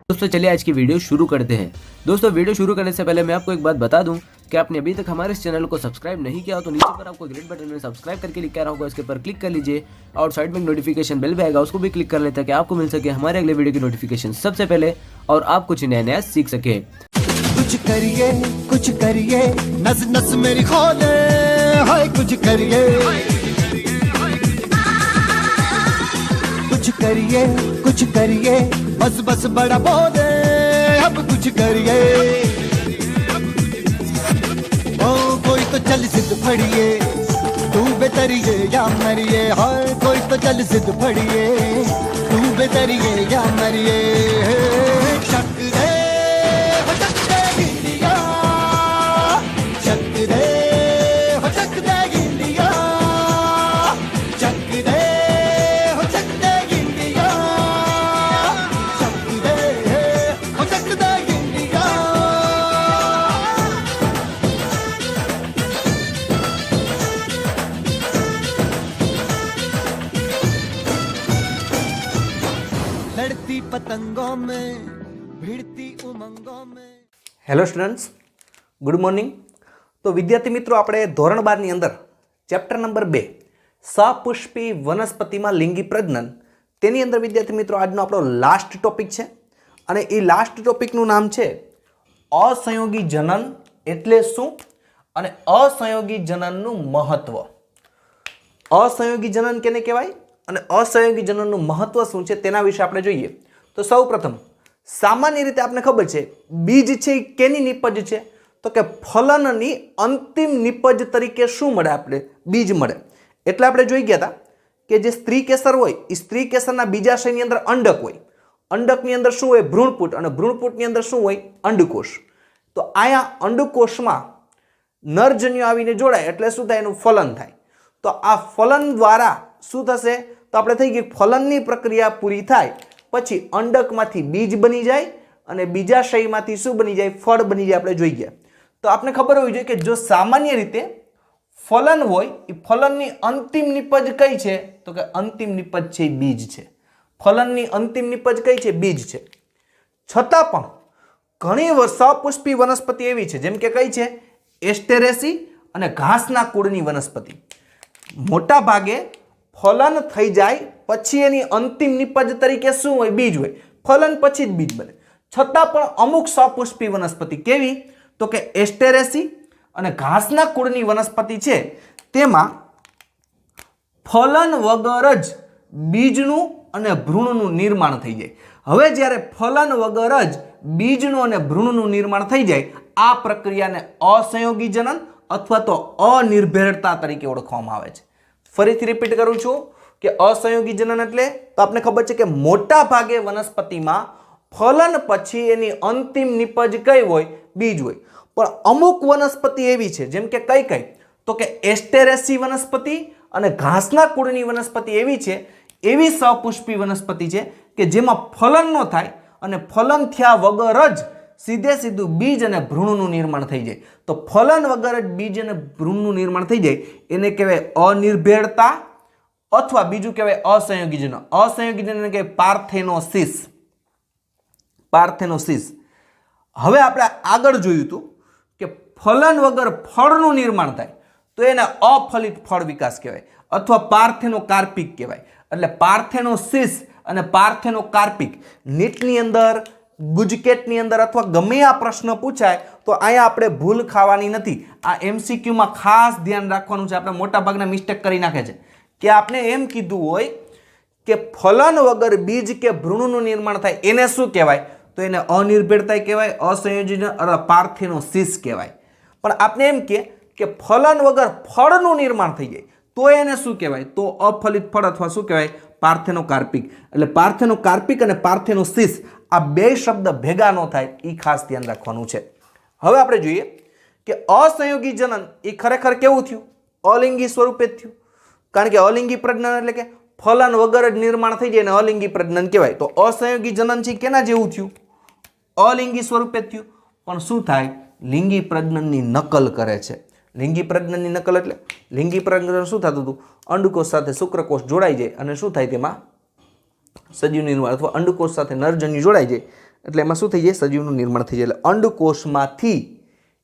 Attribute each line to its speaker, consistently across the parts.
Speaker 1: दोस्तों चलिए आज की वीडियो शुरू करते हैं। दोस्तों वीडियो शुरू करने से पहले मैं आपको एक बात बता दूं कि आपने अभी तक हमारे इस चैनल को सब्सक्राइब नहीं किया हो तो नीचे पर आपको ग्रीन बटन में सब्सक्राइब करके लिखा रहा होगा, इसके पर क्लिक कर लीजिए और साइड में नोटिफिकेशन बेल भी आएगा, उसको भी क्लिक कर लेते हैं कि आपको मिल सके हमारे अगले वीडियो की नोटिफिकेशन सबसे पहले और आप कुछ नया नया सीख सके।
Speaker 2: कुछ करिए नस नस मेरी खोले, हाय कुछ करिए बस बस बड़ा बोले, अब कुछ करिए। ओ कोई तो चल जिद फड़िए, तू बेतरिए या मरिए, हाय कोई तो चल जिद फड़िए, तू बेतरिए या मरिए। शक दे हो शक दे गिलिया, शक दे हो शक दे गिलिया, शक दे हो शक दे गिलिया, शक दे हो शक दे गिलिया। लड़ती पतंगों में भिड़ती उमंगों में।
Speaker 3: Hello students, good morning. તો વિદ્યાર્થી મિત્રો, આપણે ધોરણ 12ની અંદર ચેપ્ટર નંબર 2 સપુષ્પી વનસ્પતિમાં લિંગી પ્રજનન, તેની અંદર વિદ્યાર્થી મિત્રો આજનો આપણો લાસ્ટ ટોપિક છે અને એ લાસ્ટ ટોપિકનું નામ છે અસંયોગી જનન એટલે શું અને અસંયોગી જનનનું મહત્વ। અસંયોગી જનન કેને કહેવાય અને અસંયોગી જનનનું મહત્વ શું છે તેના વિશે આપણે જોઈએ। તો સૌપ્રથમ સામાન્ય રીતે આપણે ખબર છે બીજ છે એ કેની નિપજ છે, તો કે ફલનની અંતિમ નિપજ તરીકે શું મળે, આપણે બીજ મળે। એટલે આપણે જોઈ ગયા હતા કે જે સ્ત્રી કેસર હોય એ સ્ત્રી કેસરના બીજાશયની અંદર અંડક હોય, અંડકની અંદર શું હોય, ભ્રૂણપુટ, અને ભ્રૂણપુટની અંદર શું હોય, અંડકોષ। તો આયા અંડકોષમાં નરજન્યુ આવીને જોડાય એટલે શું થાય, એનું ફલન થાય। તો આ ફલન દ્વારા શું થશે, તો આપણે થઈ ગઈ ફલનની પ્રક્રિયા પૂરી થાય પછી અંડકમાંથી બીજ બની જાય અને બીજાશયમાંથી શું બની જાય, ફળ બની જાય, આપણે જોઈ ગયા। તો આપણે ખબર હોવી જોઈએ કે જો સામાન્ય રીતે ફલન હોય એ ફલનની અંતિમ નિપજ કઈ છે, તો કે અંતિમ નિપજ છે એ બીજ છે। ફલનની અંતિમ નિપજ કઈ છે, બીજ છે। છતાં પણ ઘણી સપુષ્પી વનસ્પતિ એવી છે જેમ કે કઈ છે, એસ્ટેરેસી અને ઘાસના કુળની વનસ્પતિ। મોટા ભાગે ફલન થઈ જાય પછી એની અંતિમ નિપજ તરીકે શું હોય, બીજ હોય, ફલન પછી જ બીજ બને। છતાં પણ અમુક સપુષ્પી વનસ્પતિ કેવી, તો કે એસ્ટેરેસી અને ઘાસના કુળની વનસ્પતિ છે તેમાં ફલન વગર જ બીજનું અને ભ્રૂણનું નિર્માણ થઈ જાય। હવે જ્યારે ફલન વગર જ બીજનું અને ભ્રૂણનું નિર્માણ થઈ જાય આ પ્રક્રિયાને અસંયોગી જનન અથવા તો અનિર્ભેળતા તરીકે ઓળખવામાં આવે છે। ફરીથી રિપીટ કરું છું કે અસંયોગી જનન એટલે તો આપણે ખબર છે કે મોટા ભાગે વનસ્પતિમાં ફલન પછી એની અંતિમ નિપજ કઈ હોય, બીજ હોય। પણ અમુક વનસ્પતિ એવી છે જેમ કે કઈ કઈ, તો કે એસ્ટેરેસી વનસ્પતિ અને ઘાસના કુળની વનસ્પતિ એવી છે, એવી સપુષ્પી વનસ્પતિ છે કે જેમાં ફલન ન થાય અને ફલન થયા વગર જ સીધે સીધું બીજ અને ભ્રૂણનું નિર્માણ થઈ જાય। તો ફલન વગર જ બીજ અને ભ્રૂણનું નિર્માણ થઈ જાય એને કહેવાય અનિર્ભેળતા અથવા બીજું કહેવાય અસંયોગી જનન। અસંયોગી જનન કહેવાય પાર્થેનોસિસ, પાર્થેનોસિસ। હવે આપણે આગળ જોયું હતું કે ફલન વગર ફળનું નિર્માણ થાય તો એને અફલિત ફળ વિકાસ કહેવાય અથવા પાર્થેનોકાર્પિક કહેવાય। એટલે પાર્થેનોસિસ અને પાર્થેનોકાર્પિક નીટની અંદર, ગુજકેટની અંદર અથવા ગમે આ પ્રશ્ન પૂછાય તો અહીંયા આપણે ભૂલ ખાવાની નથી। આ એમસીક્યુમાં ખાસ ધ્યાન રાખવાનું છે, આપણે મોટા ભાગના મિસ્ટેક કરી નાખે છે કે આપણે એમ કીધું હોય કે ફલન વગર બીજ કે ભ્રૂણનું નિર્માણ થાય એને શું કહેવાય, તો એને અનિર્ભેળતા કહેવાય, અસંયોજન અથવા પાર્થેનોસિસ કહેવાય। પણ આપણે એમ કે ફલન વગર ફળનું નિર્માણ થઈ જાય તો એને શું કહેવાય, તો અફલિત ફળ અથવા શું કહેવાય, પાર્થેનોકાર્પિક। એટલે પાર્થેનોકાર્પિક અને પાર્થેનોસિસ આ બે શબ્દ ભેગા ન થાય એ ખાસ ધ્યાન રાખવાનું છે। હવે આપણે જોઈએ કે અસંયોગી જનન એ ખરેખર કેવું થયું, અલિંગી સ્વરૂપે જ થયું। કારણ કે અલિંગી પ્રજનન એટલે કે ફલન વગર જ નિર્માણ થઈ જાય ને અલિંગી પ્રજનન કહેવાય। તો અસંયોગી જનન છે કેના જેવું થયું, અલિંગી સ્વરૂપે જ થયું। પણ શું થાય, લિંગી પ્રજનનની નકલ કરે છે। લિંગી પ્રજનનની નકલ એટલે લિંગી પ્રજનન શું થતું હતું, અંડકોષ સાથે શુક્રકોષ જોડાઈ જાય અને શું થાય તેમાં સજીવ નિર્માણ અથવા અંડકોષ સાથે નરજન્યુ જોડાઈ જાય એટલે એમાં શું થઈ જાય? સજીવનું નિર્માણ થઈ જાય. એટલે અંડકોષમાંથી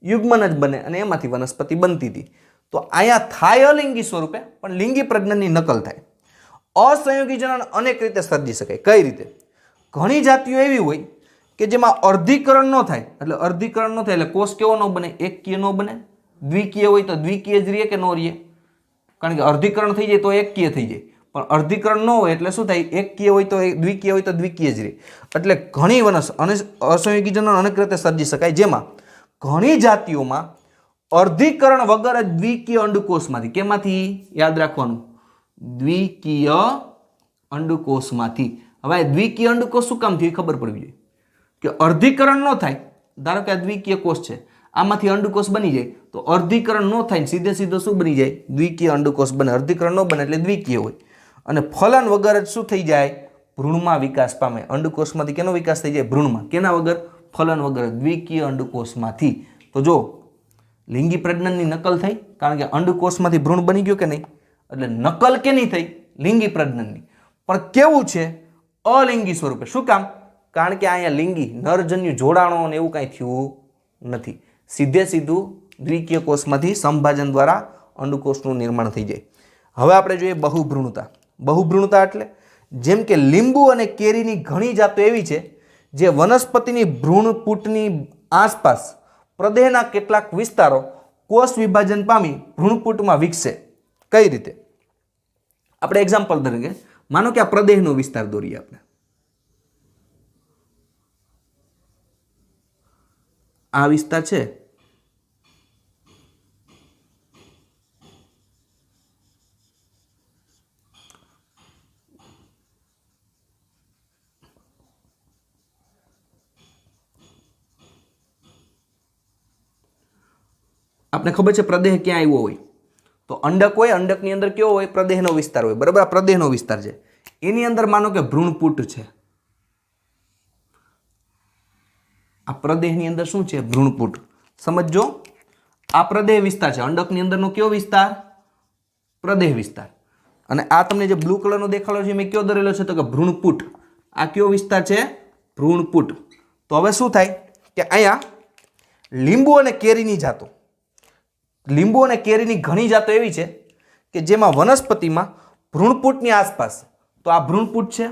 Speaker 3: યુગ્મન જ બને અને એમાંથી વનસ્પતિ બનતી હતી. તો અહીંયા થાય અલિંગી સ્વરૂપે, પણ લિંગી પ્રજનનની નકલ થાય. અસંયોગી જનન અનેક રીતે સર્જી શકાય. કઈ રીતે? ઘણી જાતિઓ એવી હોય કે જેમાં અર્ધીકરણ ન થાય. એટલે અર્ધીકરણ ન થાય એટલે કોષ કેવો ન બને? એકકીય ન બને. દ્વિકીય હોય તો દ્વિકીય જ રહીએ કે ન રહીએ? કારણ કે અર્ધીકરણ થઈ જાય તો એકકીય થઈ જાય, પણ અર્ધીકરણ ન હોય એટલે શું થાય? એકકીય હોય તો દ્વિકીય હોય તો દ્વિકીય જ રહે. એટલે ઘણી અસંયોગી જનન અનેક રીતે સર્જી શકાય, જેમાં ઘણી જાતિઓમાં અર્ધીકરણ વગર જ દ્વિકીય અંડકોષમાંથી, કેમાંથી? યાદ રાખવાનું, દ્વિકીય અંડકોષમાંથી. હવે દ્વિકીય અંડકોષ શું કામ થયું ખબર પડવી જોઈએ કે અર્ધીકરણ ન થાય. ધારો કે આ દ્વિકીય કોષ છે, આમાંથી અંડકોષ બની જાય તો અર્ધીકરણ ન થાય, સીધે સીધો શું બની જાય? દ્વિકીય અંડકોષ બને. અર્ધીકરણ ન બને એટલે દ્વિકીય હોય. અને ફલન વગર જ શું થઈ જાય? ભ્રૂણમાં વિકાસ પામે. અંડકોષમાંથી કેનો વિકાસ થઈ જાય? ભ્રૂણમાં. કેના વગર? ફલન વગર, દ્વિકીય અંડકોષમાંથી. તો જો લિંગી પ્રજનનની નકલ થઈ, કારણ કે અંડકોષમાંથી ભ્રૂણ બની ગયો કે નહીં? એટલે નકલ કેની થઈ? લિંગી પ્રજનનની. પણ કેવું છે? અલિંગી સ્વરૂપે. શું કામ? કારણ કે અહીંયા લિંગી નરજન્યુ જોડાણો અને એવું કાંઈ થયું નથી. સીધે સીધું દ્વિકીય કોષમાંથી સંભાજન દ્વારા અંડકોષનું નિર્માણ થઈ જાય. હવે આપણે જોઈએ બહુભ્રૂણતા. બહુભ્રૂણતા એટલે જેમ કે લીંબુ અને કેરીની ઘણી જાતો એવી છે જે વનસ્પતિની ભ્રૂણપૂટની આસપાસ પ્રદેહના કેટલાક વિસ્તારો કોષ વિભાજન પામી ભ્રૂણપૂટમાં વિકસે. કઈ રીતે? આપણે એક્ઝામ્પલ તરીકે માનો કે આ પ્રદેહનો વિસ્તાર દોરીએ આપણે. આ વિસ્તાર છે, આપણે ખબર છે પ્રદેહ ક્યાં આવ્યો હોય? તો અંડક હોય, અંડકની અંદર કેવો હોય? પ્રદેહનો વિસ્તાર હોય. બરાબર, આ પ્રદેહનો વિસ્તાર છે. એની અંદર માનો કે ભ્રૂણપૂટ છે. આ પ્રદેહની અંદર શું છે? ભ્રૂણપૂટ. સમજો, આ પ્રદેહ વિસ્તાર છે. અંડકની અંદરનો કયો વિસ્તાર? પ્રદેહ વિસ્તાર. અને આ તમને જે બ્લુ કલરનો દેખાડો છે મેં કયો દોરેલો છે? તો કે ભ્રૂણપૂટ. આ કયો વિસ્તાર છે? ભ્રૂણપૂટ. તો હવે શું થાય કે અહીંયા લીંબુ અને કેરીની જાતો, લીંબુ અને કેરીની ઘણી જાતો એવી છે કે જેમાં વનસ્પતિમાં ભ્રૂણપૂટની આસપાસ, તો આ ભ્રૂણપૂટ છે,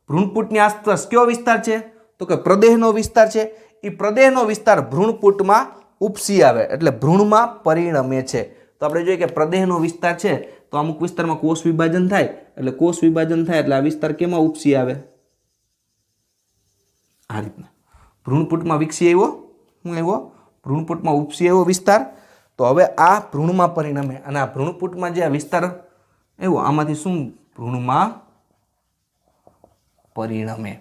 Speaker 3: ભ્રૂણપૂટની આસપાસ કયો વિસ્તાર છે? તો કે પ્રદેહનો વિસ્તાર છે. એ પ્રદેહનો વિસ્તાર ભ્રૂણપૂટમાં ઉપસી આવે એટલે ભ્રૂણમાં પરિણમે છે. તો આપણે જોઈએ કે પ્રદેહનો વિસ્તાર છે તો અમુક વિસ્તારમાં કોષ વિભાજન થાય, એટલે કોષ વિભાજન થાય એટલે આ વિસ્તાર કેમાં ઉપસી આવે? આ રીતના ભ્રૂણપૂટમાં વિકસી આવ્યો. શું આવ્યો? ભ્રૂણપૂટમાં ઉપસી આવ્યો વિસ્તાર. તો હવે આ ભ્રૂણમાં પરિણમે અને આ ભ્રૂણપૂટમાં જે આ વિસ્તાર આવ્યો આમાંથી શું? ભ્રૂણમાં પરિણમે.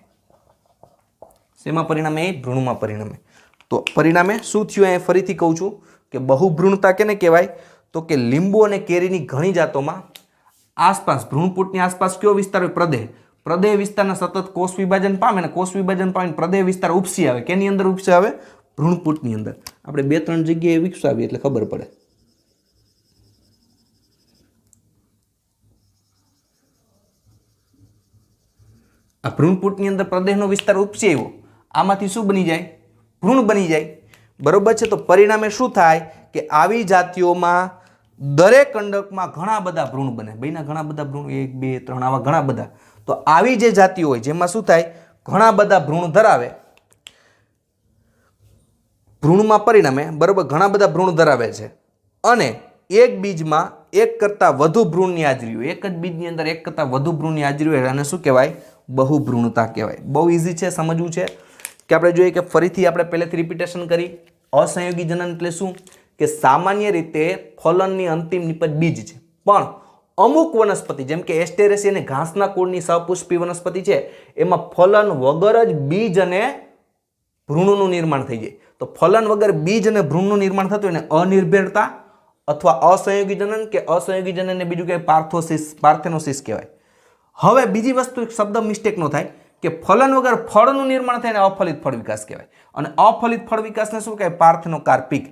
Speaker 3: શેમાં પરિણમે? ભ્રૂણમાં પરિણમે. તો પરિણામે શું થયું? અહીંયા ફરીથી કહું છું કે બહુભ્રૂણતા કેને કહેવાય? તો કે લીંબુ અને કેરીની ઘણી જાતોમાં આસપાસ, ભ્રૂણપૂટની આસપાસ કયો વિસ્તાર હોય? પ્રદેહ. પ્રદેહ વિસ્તારના સતત કોષ વિભાજન પામે અને કોષ વિભાજન પામીને પ્રદેહ વિસ્તાર ઉપસી આવે. કેની અંદર ઉપસી આવે? ભ્રૂણપૂટની અંદર. આપણે 2-3 જગ્યાએ વિકસાવીએ એટલે ખબર પડે. આ ભ્રૂણપૂટની અંદર પ્રદેહનો વિસ્તાર ઉપસી આવ્યો, આમાંથી શું બની જાય? ભ્રૂણ બની જાય. બરોબર છે. તો પરિણામે શું થાય કે આવી જાતિઓમાં દરેક અંડકમાં ઘણા બધા ભ્રૂણ બને. ભાઈના ઘણા બધા ભ્રૂણ, 1, 2, 3 આવા ઘણા બધા. તો આવી જે જાતિઓ હોય જેમાં શું થાય? ઘણા બધા ભ્રૂણ ધરાવે, ભ્રૂણમાં પરિણામે. બરોબર, ઘણા બધા ભ્રૂણ ધરાવે છે અને એક બીજમાં એક કરતાં વધુ ભ્રૂણની હાજરી હોય, એક જ બીજની અંદર એક કરતાં વધુ ભ્રૂણની હાજરી હોય અને શું કહેવાય? બહુભ્રૂણતા કહેવાય. બહુ ઇઝી છે, સમજવું છે કે આપણે જોઈએ કે ફરીથી આપણે પહેલેથી રિપીટેશન કરી. અસંયોગી જનન એટલે શું? કે સામાન્ય રીતે ફલનની અંતિમ નિપજ બીજ છે, પણ અમુક વનસ્પતિ જેમ કે એસ્ટેરેસી અને ઘાસના કુળની સપુષ્પી વનસ્પતિ છે એમાં ફલન વગર જ બીજ અને ભ્રૂણનું નિર્માણ થઈ જાય. તો ફલન વગર બીજ અને ભ્રૂણનું નિર્માણ થતું એને અનિર્ભેળતા અથવા અસંયોગી જનન કે અસંયોગી જનનને બીજું કે પાર્થેનોસિસ કહેવાય. હવે બીજી વસ્તુ એક શબ્દ મિસ્ટેક નો થાય કે ફલન વગર ફળનું નિર્માણ થાય ને અફલિત ફળ વિકાસ કહેવાય અને અફલિત ફળ વિકાસને શું કહેવાય? પાર્થેનોકાર્પિક.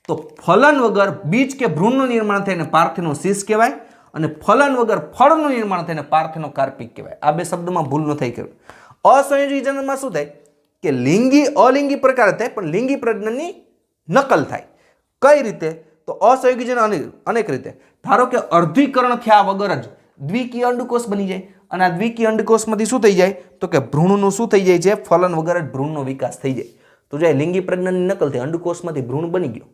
Speaker 3: તો ફલન વગર બીજ કે ભ્રૂણનું નિર્માણ થાય ને પાર્થેનોસિસ કહેવાય અને ફલન વગર ફળનું નિર્માણ થાય ને પાર્થેનોકાર્પિક કહેવાય. આ બે શબ્દમાં ભૂલ ન થઈ. અસંયોગી જનનમાં શું થાય કે લિંગી અલિંગી પ્રકાર થાય પણ લિંગી પ્રજનનની નકલ થાય. કઈ રીતે? તો અસહયોગી જનન અનેક રીતે. ધારો કે અર્ધીકરણ થયા વગર જ દ્વિકીય અંડકોષ બની જાય અને આ દ્વિકીય અંડકોષમાંથી શું થઈ જાય? તો કે ભ્રૂણનું શું થઈ જાય છે? ફલન વગર જ ભ્રૂણનો વિકાસ થઈ જાય. તો જે લિંગી પ્રજનનની નકલ થઈ અંડકોષમાંથી ભ્રૂણ બની ગયો.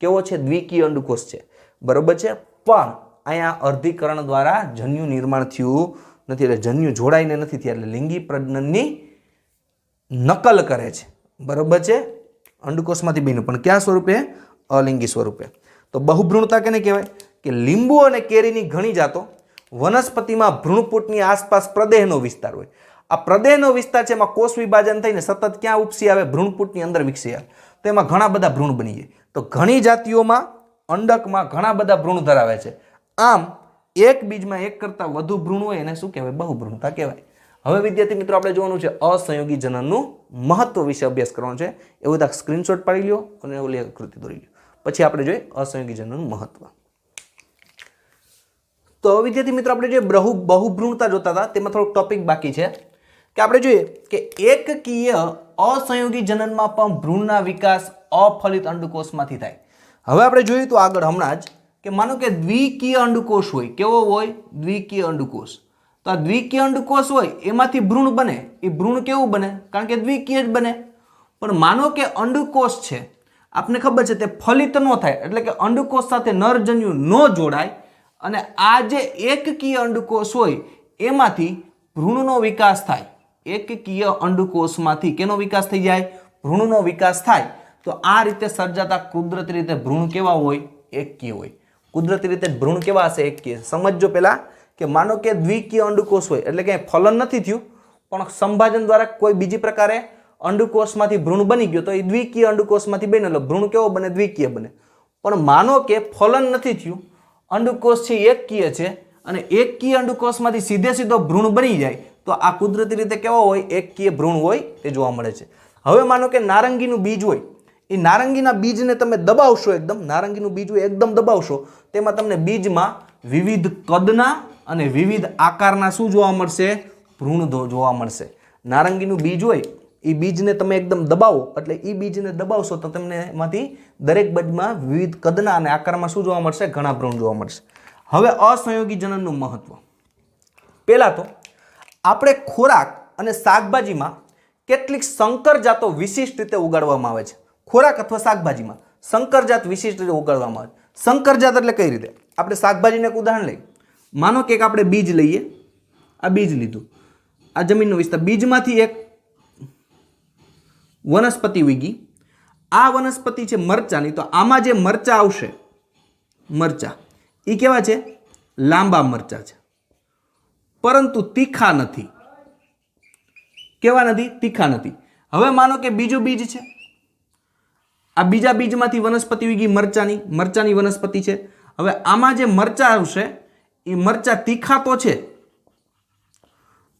Speaker 3: કેવો છે? દ્વિકીય અંડકોષ છે. બરોબર છે. પણ અહીંયા અર્ધીકરણ દ્વારા જન્યુ નિર્માણ થયું નથી, એટલે જન્યુ જોડાઈને નથી થયા, એટલે લિંગી પ્રજનનની નકલ કરે છે. બરોબર છે. અંડકોષમાંથી બન્યું પણ કયા સ્વરૂપે? અલિંગી સ્વરૂપે. તો બહુભ્રૂણતા કેને કહેવાય? કે લીંબુ અને કેરીની ઘણી જાતો વનસ્પતિમાં ભ્રૂણપૂટની આસપાસ પ્રદેહનો વિસ્તાર હોય. આ પ્રદેહનો વિસ્તાર છે એમાં કોષ વિભાજન થઈને સતત ક્યાં ઉપસી આવે? ભ્રૂણપૂટની અંદર વિકસી આવે. તો એમાં ઘણા બધા ભ્રૂણ બની જાય. તો ઘણી જાતિઓમાં અંડકમાં ઘણા બધા ભ્રૂણ ધરાવે છે. આમ એક બીજમાં એક કરતાં વધુ ભ્રૂણ હોય એને શું કહેવાય? બહુભ્રૂણતા કહેવાય. હવે વિદ્યાર્થી મિત્રો આપણે જોવાનું છે અસંયોગી જનનનું મહત્વ વિશે અભ્યાસ કરવાનો છે. એ બધા સ્ક્રીનશોટ પાડી લ્યો અને ઓલી આકૃતિ દોરી લ્યો. પછી આપણે જોઈએ અસંયોગી જનનનું મહત્વ. તો વિદ્યાર્થી મિત્રો આપણે જે બહુભ્રૂણતા જોતા હતા તેમાં થોડુંક ટોપિક બાકી છે કે આપણે જોઈએ કે એકકીય અસંયોગી જનનમાં પણ ભ્રૂણના વિકાસ અફલિત અંડકોષમાંથી થાય. હવે આપણે જોઈએ તો આગળ હમણાં જ કે માનો કે દ્વિકીય અંડકોષ હોય. કેવો હોય? દ્વિકીય અંડકોષ. તો આ દ્વિકીય અંડકોષ હોય એમાંથી ભ્રૂણ બને. એ ભ્રૂણ કેવું બને? કારણ કે દ્વિકીય જ બને. પણ માનો કે અંડકોષ છે, આપને ખબર છે તે ફલિત ન થાય, એટલે કે અંડકોષ સાથે નરજન્યુ ન જોડાય અને આ જે એકકીય અંડકોષ હોય એમાંથી ભ્રૂણનો વિકાસ થાય. એકકીય અંડકોષમાંથી કેનો વિકાસ થઈ જાય? ભ્રૂણનો વિકાસ થાય. તો આ રીતે સર્જાતા કુદરતી રીતે ભ્રૂણ કેવા હોય? એકકીય હોય. કુદરતી રીતે ભ્રૂણ કેવા હશે? એકકીય. સમજજો પહેલા કે માનો કે દ્વિકીય અંડકોષ હોય એટલે કે ફલન નથી થયું પણ સંભાજન દ્વારા કોઈ બીજી પ્રકારે અંડકોષમાંથી ભ્રૂણ બની ગયો તો એ દ્વિકીય અંડકોષમાંથી બનેલો ભ્રૂણ કેવો બને? દ્વિકીય બને. પણ માનો કે ફલન નથી થયું, અંડકોષ છે એકકીય છે અને એકકીય અંડકોષમાંથી સીધો ભ્રૂણ બની જાય તો આ કુદરતી રીતે કેવો હોય? એકકીય ભ્રૂણ હોય તે જોવા મળે છે. હવે માનો કે નારંગીનું બીજ હોય, એ નારંગીના બીજને તમે દબાવશો, એકદમ નારંગીનું બીજ હોય એકદમ દબાવશો, તેમાં તમને બીજમાં વિવિધ કદના અને વિવિધ આકારના શું જોવા મળશે? ભ્રૂણ જોવા મળશે. નારંગીનું બીજ હોય એ બીજને તમે એકદમ દબાવો એટલે એ બીજને દબાવશો તો તમને એમાંથી દરેક બીજમાં વિવિધ કદના અને આકારમાં શું જોવા મળશે? ઘણા ભ્રૂણ જોવા મળશે. હવે અસંયોગી જનનનું મહત્વ. પહેલા તો આપણે ખોરાક અને શાકભાજીમાં કેટલીક સંકર જાતો વિશિષ્ટ રીતે ઉગાડવામાં આવે છે. ખોરાક અથવા શાકભાજીમાં સંકર જાત વિશિષ્ટ રીતે ઉગાડવામાં આવે છે. સંકર જાત એટલે કઈ રીતે? આપણે શાકભાજીનું એક ઉદાહરણ લઈએ. માનો કે આપણે બીજ લઈએ. આ બીજ લીધું, આ જમીનનો વિસ્તાર, બીજમાંથી એક વનસ્પતિ ઉગી. આ વનસ્પતિ છે મરચાની. તો આમાં જે મરચા આવશે, મરચા એ કેવા છે? લાંબા મરચા છે પરંતુ તીખા નથી. કેવા નથી? તીખા નથી. હવે માનો કે બીજું બીજ છે. આ બીજા બીજમાંથી વનસ્પતિ ઉગી મરચાની વનસ્પતિ છે. હવે આમાં જે મરચા આવશે એ મરચા તીખા તો છે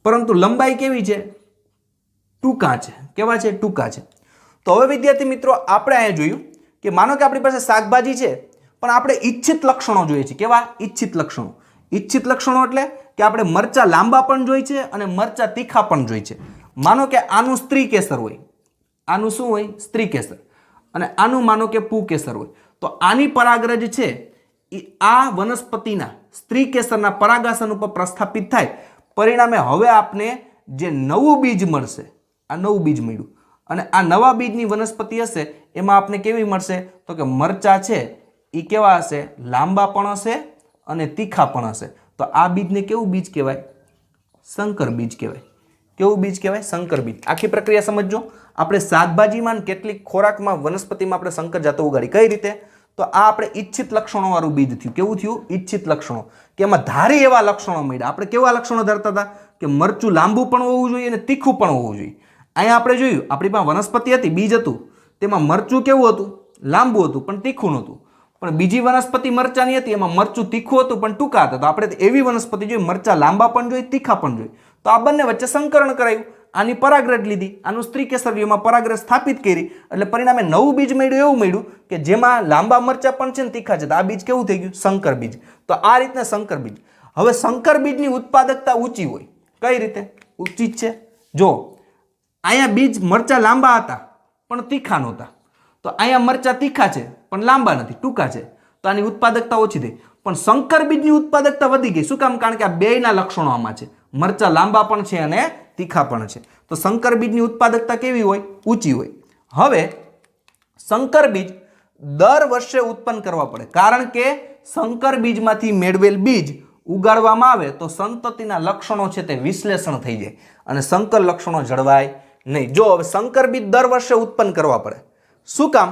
Speaker 3: પરંતુ લંબાઈ કેવી છે? ટૂંકા છે. કેવા છે? ટૂંકા છે. તો હવે વિદ્યાર્થી મિત્રો આપણે અહીંયા જોયું કે માનો કે આપણી પાસે શાકભાજી છે પણ આપણે ઈચ્છિત લક્ષણો જોઈએ છે. કેવા? ઈચ્છિત લક્ષણો. ઈચ્છિત લક્ષણો એટલે કે આપણે મરચા લાંબા પણ જોઈએ છે અને મરચા તીખા પણ જોઈએ છે. માનો કે આનું સ્ત્રી કેસર હોય, આનું શું હોય? સ્ત્રી કેસર. અને આનું માનો કે પુંકેસર હોય. તો આની પરાગરજ છે એ આ વનસ્પતિના સ્ત્રી કેસરના પરાગાસન ઉપર પ્રસ્થાપિત થાય. પરિણામે હવે આપને જે નવું બીજ મળશે, આ નવું બીજ મળ્યું અને આ નવા બીજની વનસ્પતિ હશે એમાં આપને કેવી મળશે? તો કે મરચા છે એ કેવા હશે? લાંબા પણ હશે અને તીખા પણ હશે. તો આ બીજને કેવું બીજ કહેવાય? સંકર બીજ કહેવાય. કેવું બીજ કહેવાય? સંકર બીજ. આખી પ્રક્રિયા સમજજો. આપણે શાકભાજીમાં કેટલીક ખોરાકમાં વનસ્પતિમાં આપણે સંકર જાતો ઉગાડી. કઈ રીતે? તો આ આપણે ઈચ્છિત લક્ષણો વાળું બીજ થયું. કેવું થયું? ઈચ્છિત લક્ષણો. કે એમાં ધારી એવા લક્ષણો મળ્યા. આપણે કેવા લક્ષણો ધરતા હતા? કે મરચું લાંબુ પણ હોવું જોઈએ અને તીખું પણ હોવું જોઈએ. અહીંયા આપણે જોયું આપણી પાસે વનસ્પતિ હતી, બીજ હતું, તેમાં મરચું કેવું હતું? લાંબુ હતું પણ તીખું નહોતું. પણ બીજી વનસ્પતિ મરચાની હતી, એમાં મરચું તીખું હતું પણ ટૂંકા હતા. તો આપણે એવી વનસ્પતિ જોઈ, મરચા લાંબા પણ જોઈ, તીખા પણ જોઈ. તો આ બંને વચ્ચે સંકરણ કરાયું. આની પરાગરજ લીધી, આનું સ્ત્રી કેસરીમાં પરાગરજ સ્થાપિત કરી એટલે પરિણામે નવું બીજ મળ્યું. એવું મળ્યું કે જેમાં લાંબા મરચા પણ છે ને તીખા છે. તો આ બીજ કેવું થઈ ગયું? સંકર બીજ. તો આ રીતના સંકર બીજ. હવે સંકર બીજની ઉત્પાદકતા ઊંચી હોય. કઈ રીતે? ઊંચી જ છે. જો અહીંયા બીજ મરચા લાંબા હતા પણ તીખા નહોતા, તો અહીંયા મરચા તીખા છે પણ લાંબા નથી, ટૂંકા છે, તો આની ઉત્પાદકતા ઓછી થઈ. પણ સંકર બીજની ઉત્પાદકતા વધી ગઈ. શું કામ? કારણ કે આ બેયના લક્ષણો આમાં છે, મરચા લાંબા પણ છે અને તીખા પણ છે. તો સંકર બીજની ઉત્પાદકતા કેવી હોય? ઊંચી હોય. હવે સંકર બીજ દર વર્ષે ઉત્પન્ન કરવા પડે, કારણ કે સંકર બીજમાંથી મેળવેલ બીજ ઉગાડવામાં આવે તો સંતતિના લક્ષણો છે તે વિશ્લેષણ થઈ જાય અને સંકર લક્ષણો જળવાય નહીં. જો હવે સંકર બીજ દર વર્ષે ઉત્પન્ન કરવા પડે. શું કામ?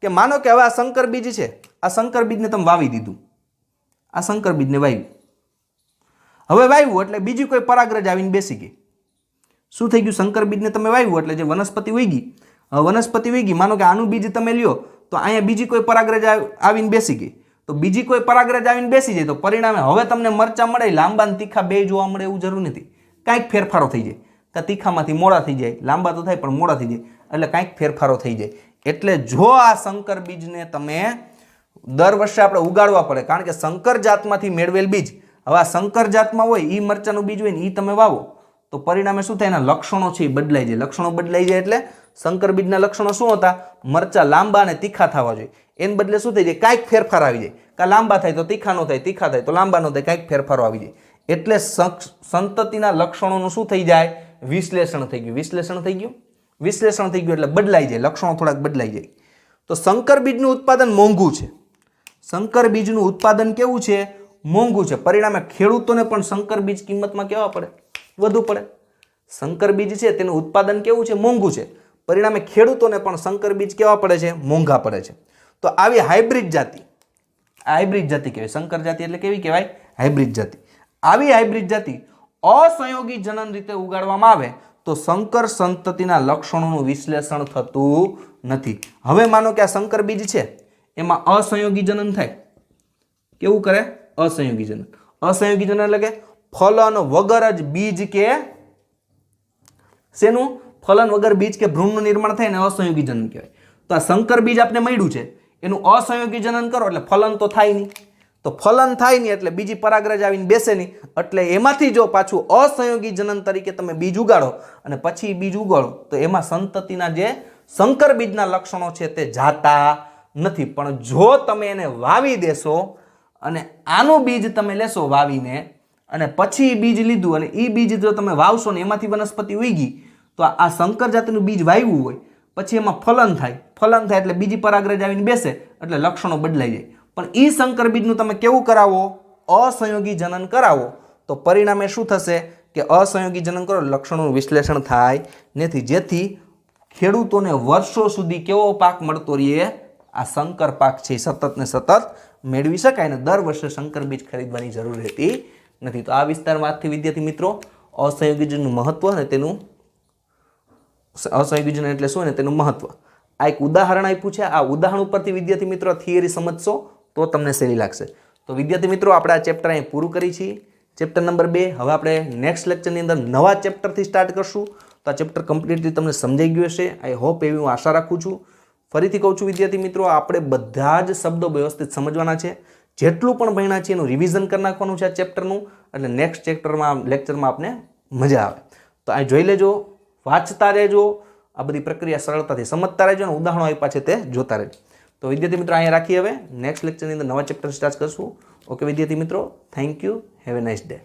Speaker 3: કે માનો કે હવે આ સંકર બીજ છે, આ સંકર બીજને તમે વાવી દીધું, આ સંકર બીજને વાવ્યું. હવે વાવ્યું એટલે બીજી કોઈ પરાગરજ આવીને બેસી ગઈ. શું થઈ ગયું? સંકર બીજને તમે વાવ્યું એટલે જે વનસ્પતિ ઉગી, વનસ્પતિ ઉગી, માનો કે આનું બીજ તમે લ્યો તો અહીંયા બીજી કોઈ પરાગરજ આવીને બેસી ગઈ. તો બીજી કોઈ પરાગરજ આવીને બેસી જાય તો પરિણામે હવે તમને મરચા મળે, લાંબા અને તીખા બે જોવા મળે એવું જરૂર નથી. કાંઈક ફેરફારો થઈ જાય, કે તીખામાંથી મોડા થઈ જાય, લાંબા તો થાય પણ મોડા થઈ જાય, એટલે કાંઈક ફેરફારો થઈ જાય. એટલે જો આ સંકર બીજને તમે દર વર્ષે આપણે ઉગાડવા પડે, કારણ કે સંકર જાતમાંથી મેળવેલ બીજ, હવે આ સંકર જાતમાં હોય એ મરચાનું બીજ હોય ને એ તમે વાવો તો પરિણામે શું થાય? એના લક્ષણો છે એ બદલાઈ જાય. લક્ષણો બદલાઈ જાય એટલે સંકર બીજના લક્ષણો શું હતા? મરચા લાંબા અને તીખા થવા જોઈએ. એને બદલે શું થઈ જાય? કાંઈક ફેરફાર આવી જાય. કાં લાંબા થાય તો તીખા નો થાય, તીખા થાય તો લાંબા નો થાય, કાંઈક ફેરફારો આવી જાય. એટલે સંતતિના લક્ષણોનું શું થઈ જાય? વિશ્લેષણ થઈ ગયું. વિશ્લેષણ થઈ ગયું. વિશ્લેષણ થઈ ગયું એટલે બદલાઈ જાય, લક્ષણો થોડાક બદલાઈ જાય. તો સંકર બીજનું ઉત્પાદન મોંઘું છે. સંકર બીજનું ઉત્પાદન કેવું છે? મોંઘું છે. પરિણામે ખેડૂતોને પણ સંકર બીજ કિંમતમાં કેવા પડે? વધુ પડે. સંકર બીજ છે તેનું ઉત્પાદન કેવું છે? મોંઘું છે. પરિણામે ખેડૂતોને પણ સંકર બીજ કેવા પડે છે? મોંઘા પડે છે. તો આવી હાઇબ્રિડ જાતિ, હાઇબ્રિડ જાતિ કહેવાય. સંકર જાતિ એટલે કેવી કહેવાય? હાઇબ્રિડ જાતિ. આવી હાઇબ્રિડ જાતિ અસંયોગી જનન રીતે ઉગાડવામાં આવે તો સંકર સંતતિના લક્ષણોનું વિશ્લેષણ થતું નથી. હવે માનો કે આ સંકર બીજ છે એમાં અસંયોગી જનન થાય. કેવું કરે? અસંયોગી જનન. અસંયોગી જનન એટલે કે ફલન વગર જ બીજ કે શેનું? ફલન વગર બીજ કે ભ્રૂણનું નિર્માણ થાય ને અસંયોગી જનન કહેવાય. તો આ સંકર બીજ આપણે મળ્યું છે એનું અસંયોગી જનન કરો એટલે ફલન તો થાય નહીં. તો ફલન થાય નહીં એટલે બીજી પરાગરજ આવીને બેસે નહીં. એટલે એમાંથી જો પાછું અસંયોગી જનન તરીકે તમે બીજ ઉગાડો અને પછી બીજ ઉગાડો તો એમાં સંતતિના જે સંકર બીજના લક્ષણો છે તે જાતા નથી. પણ જો તમે એને વાવી દેશો અને આનું બીજ તમે લેશો વાવીને અને પછી બીજ લીધું અને એ બીજ જો તમે વાવશો ને એમાંથી વનસ્પતિ ઉગી તો આ સંકર જાતિનું બીજ વાવ્યું હોય પછી એમાં ફલન થાય. ફલન થાય એટલે બીજી પરાગરજ આવીને બેસે એટલે લક્ષણો બદલાઈ જાય. પણ ઈ સંકર બીજનું તમે કેવું કરાવો? અસંયોગી જનન કરાવો તો પરિણામે શું થશે? કે અસંયોગી જનન કરો લક્ષણોનું વિશ્લેષણ થાય નથી, જેથી ખેડૂતોને વર્ષો સુધી કેવો પાક મળતો રહે? આ સંકર પાક છે સતત ને સતત મેળવી શકાય ને દર વર્ષે સંકર બીજ ખરીદવાની જરૂર રહેતી નથી. તો આ વિસ્તારમાં આજથી વિદ્યાર્થી મિત્રો અસંયોગી જનનનું મહત્વ અને તેનું અસંયોગી જનન એટલે શું ને તેનું મહત્વ આ એક ઉદાહરણ આપ્યું છે. આ ઉદાહરણ ઉપરથી વિદ્યાર્થી મિત્રો થિયરી સમજશો તો તમને સહેલી લાગશે. તો વિદ્યાર્થી મિત્રો આપણે આ ચેપ્ટર અહીં પૂરું કરી છીએ. Chapter number 2. હવે આપણે નેક્સ્ટ લેક્ચરની અંદર નવા ચેપ્ટરથી સ્ટાર્ટ કરશું. તો આ ચેપ્ટર કમ્પ્લીટલી તમને સમજાઈ ગયું હશે. આઈ હોપ એવી હું આશા રાખું છું. ફરીથી કહું છું વિદ્યાર્થી મિત્રો, આપણે બધા જ શબ્દો વ્યવસ્થિત સમજવાના છે. જેટલું પણ ભણ્યા છે એનું રિવિઝન કરી નાખવાનું છે આ ચેપ્ટરનું, એટલે નેક્સ્ટ લેક્ચરમાં આપને મજા આવે. તો આ જોઈ લેજો, વાંચતા રહેજો, આ બધી પ્રક્રિયા સરળતાથી સમજતા રહેજો અને ઉદાહરણો આપ્યા છે તે જોતા રહેજો. તો વિદ્યાર્થી મિત્રો અહીંયા રાખી હવે નેક્સ્ટ લેક્ચરની અંદર નવા ચેપ્ટર સ્ટાર્ટ કરશું. ઓકે વિદ્યાર્થી મિત્રો, thank you, have a nice day.